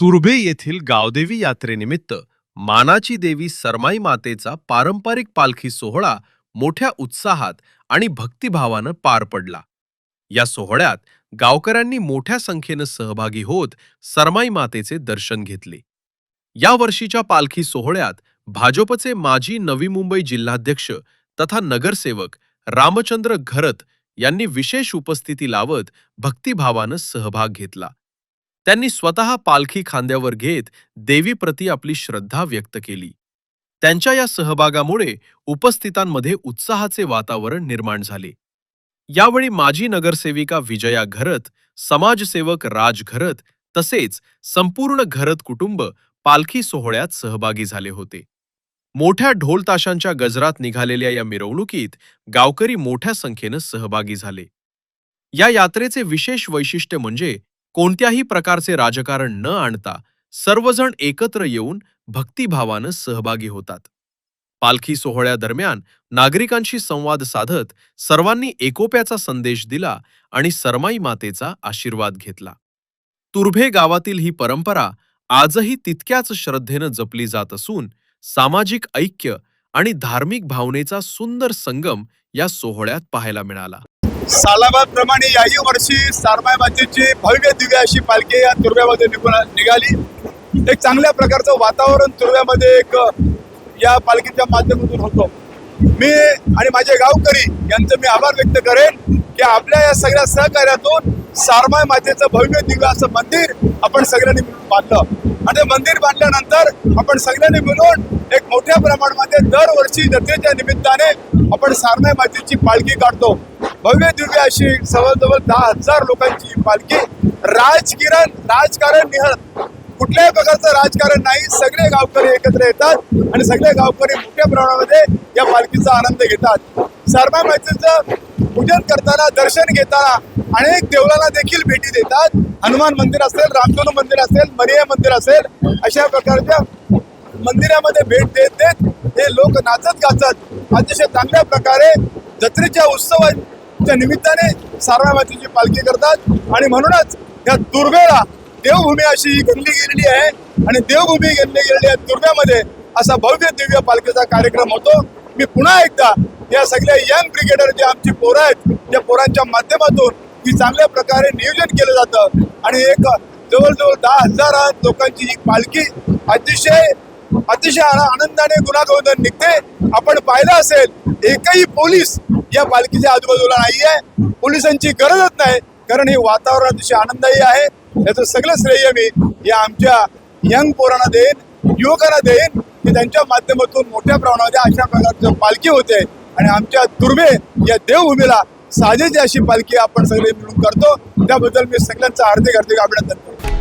तुर्भे येथील गावदेवी यात्रेनिमित्त मानाची देवी सरमाई मातेचा पारंपरिक पालखी सोहळा मोठ्या उत्साहात आणि भक्तिभावानं पार पडला. या सोहळ्यात गावकऱ्यांनी मोठ्या संख्येनं सहभागी होत सरमाई मातेचे दर्शन घेतले. या वर्षीच्या पालखी सोहळ्यात भाजपचे माजी नवी मुंबई जिल्हाध्यक्ष तथा नगरसेवक रामचंद्र घरत यांनी विशेष उपस्थिती लावत भक्तिभावानं सहभाग घेतला. त्यांनी स्वतः पालखी खांद्यावर घेत देवीप्रती आपली श्रद्धा व्यक्त केली. त्यांच्या या सहभागामुळे उपस्थितांमध्ये उत्साहाचे वातावरण निर्माण झाले. यावेळी माजी नगरसेविका विजया घरत, समाजसेवक राज घरत तसेच संपूर्ण घरत कुटुंब पालखी सोहळ्यात सहभागी झाले होते. मोठ्या ढोल ताशांच्या गजरात निघालेल्या या मिरवणुकीत गावकरी मोठ्या संख्येनं सहभागी झाले. या यात्रेचे विशेष वैशिष्ट्य म्हणजे कोणत्याही प्रकारचे राजकारण न आणता सर्वजण एकत्र येऊन भक्तिभावानं सहभागी होतात. पालखी सोहळ्यादरम्यान नागरिकांशी संवाद साधत सर्वांनी एकोप्याचा संदेश दिला आणि सरमाई मातेचा आशीर्वाद घेतला. तुर्भे गावातील ही परंपरा आजही तितक्याच श्रद्धेनं जपली जात असून सामाजिक ऐक्य आणि धार्मिक भावनेचा सुंदर संगम या सोहळ्यात पाहायला मिळाला. सालाबादप्रमाणे याही वर्षी सरमाई मातेची भव्य दिव्य अशी पालखी या तुर्भ्यामध्ये निघाली. एक चांगल्या प्रकारचं वातावरण तुर्भ्यामध्ये एक या पालखीच्या माध्यमातून होतो. मी आणि माझे गावकरी यांचं मी आभार व्यक्त करेन की आपल्या या सगळ्या सहकार्यातून सरमाई मातेचं भव्य दिव्य असं मंदिर आपण सगळ्यांनी मिळून बांधलं आणि मंदिर बांधल्यानंतर आपण सगळ्यांनी मिळून एक मोठ्या प्रमाणामध्ये दरवर्षी जत्रेच्या निमित्ताने आपण सरमाई मातेची पालखी काढतो. भव्य दिव्य अशी जवळजवळ 10,000 लोकांची पालखी. राजकारण निहत कुठल्याही प्रकारचं राजकारण नाही. सगळे गावकरी एकत्र येतात आणि सगळे गावकरी मोठ्या प्रमाणामध्ये या पालखीचा आनंद घेतात. सरमाई मातेचं पूजन करताना, दर्शन घेताना अनेक देवळांना देखील भेटी देतात. हनुमान मंदिर असेल, रामधनु मंदिर असेल, मरिया मंदिर असेल, अशा प्रकारच्या मंदिरामध्ये भेट देत हे लोक नाचत गाचत अतिशय चांगल्या प्रकारे जत्रेच्या उत्सवाच्या निमित्ताने सरमाई मातेची पालखी करतात. आणि म्हणूनच या तुर्भेला देवभूमी अशी गणली गेलेली आहे आणि देवभूमी गणली गेलेली तुर्भ्यामध्ये असा भव्य दिव्य पालखीचा कार्यक्रम होतो. मी पुन्हा एकदा या सगळ्या यंग ब्रिगेडर जे आमची पोरं आहेत त्या पोरांच्या माध्यमातून ही चांगल्या प्रकारे नियोजन केलं जातं आणि एक जवळजवळ 10,000 लोकांची ही पालखी अतिशय आनंदाने गुणागोविंदाने निघते. आपण पाहिलं असेल एकही पोलीस या पालखीच्या आजूबाजूला नाही आहे. पोलिसांची गरजच नाही, कारण हे वातावरण अतिशय आनंददायी आहे. याचं सगळं श्रेय मी या आमच्या यंग पोरांना देईन, युवकांना देईन की त्यांच्या माध्यमातून मोठ्या प्रमाणामध्ये अशा प्रकारची पालखी होते आणि आमच्या तुर्भे या देवभूमीला साजेची अशी पालखी आपण सगळे मिळून करतो. त्याबद्दल मी सगळ्यांचं हार्दिक अभिनंदन करतो.